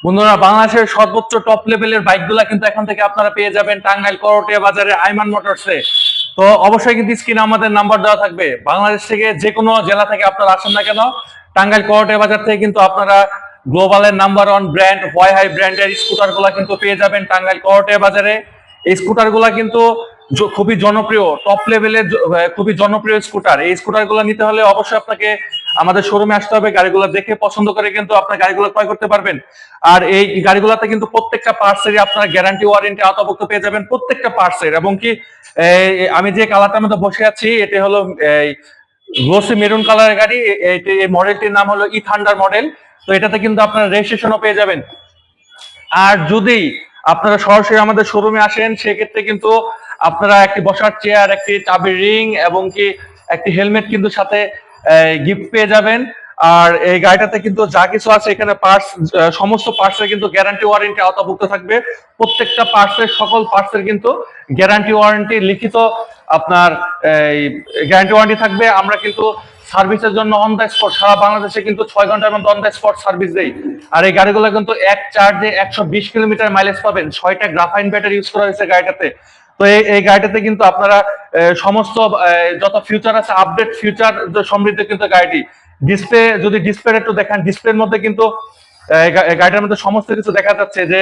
বন্ধুরা, বাংলাদেশের সর্বোচ্চ টপ লেভেলের বাইকগুলা কিন্তু এখান থেকে আপনারা পেয়ে যাবেন টাঙ্গাইল করটিয়া বাজারে আইমান মোটরসে। তো অবশ্যই কিন্তু স্ক্রিনে আমাদের নাম্বার দেওয়া থাকবে। বাংলাদেশ থেকে যে কোনো জেলা থেকে আপনারা আসেন না কেন, টাঙ্গাইল করটিয়া বাজার থেকে কিন্তু আপনারা গ্লোবালের নাম্বার 1 ব্র্যান্ড হোয়াই হাই ব্র্যান্ডের স্কুটার গুলা কিন্তু পেয়ে যাবেন টাঙ্গাইল করটিয়া বাজারে। এই স্কুটার গুলা কিন্তু খুবই জনপ্রিয়, টপ লেভেলের খুবই জনপ্রিয় স্কুটার। এই স্কুটার গুলো নিতে হলে অবশ্যই আপনাকে আমাদের শোরুমে আসতে হবে। গাড়িগুলো দেখে পছন্দ করে কিন্তু আপনার গাড়িগুলো ক্রয় করতে পারবেন। আর এই গাড়িগুলোতে কিন্তু প্রত্যেকটা পার্টসেরই আপনারা গ্যারান্টি ওয়ারেন্টি আওতাভুক্ত পেয়ে যাবেন প্রত্যেকটা পার্টসের। এবং কি আমি যে কালারটার মধ্যে বসে আছি এটা হলো গ্লোসি মেরুন কালারের গাড়ি। এই মডেলটির নাম হলো ই থান্ডার মডেল। তো এটাতে কিন্তু আপনারা রেজিস্ট্রেশনও পেয়ে যাবেন। আর যদি আপনারা সরাসরি আমাদের শোরুমে আসেন সেক্ষেত্রে কিন্তু আপনারা একটি বসার চেয়ার, একটি চাবির রিং এবং কি একটি হেলমেট কিন্তু সাথে গিফট পেয়ে যাবেন। আর এই গাড়িটাতে কিন্তু যা কিছু আছে এখানে পার্টস, সমস্ত পার্টসের কিন্তু গ্যারান্টি ওয়ারেন্টি আওতাভুক্ত থাকবে। প্রত্যেকটা পার্টসের, সকল পার্টসের কিন্তু গ্যারান্টি ওয়ারেন্টি লিখিত আপনার গ্যারান্টি ওয়ারেন্টি থাকবে। আমরা কিন্তু সার্ভিসের জন্য অন দ্য স্পট সারা বাংলাদেশে কিন্তু 6 ঘন্টার মধ্যে অন দ্য স্পট সার্ভিস দেই। আর এই গাড়িগুলো কিন্তু এক চার্জে 120 কিলোমিটার মাইলেজ পাবেন। 6টা গ্রাফাইন ব্যাটারি ইউজ করা হয়েছে গাড়িটাতে। তো এই গাড়িটাতে কিন্তু আপনারা সমস্ত যত ফিউচার আছে, আপডেট ফিউচার সমৃদ্ধ কিন্তু গাড়িটি। ডিসপ্লে, যদি ডিসপ্লে একটু দেখেন, ডিসপ্লের মধ্যে কিন্তু গাড়িটার মধ্যে সমস্ত কিছু দেখা যাচ্ছে যে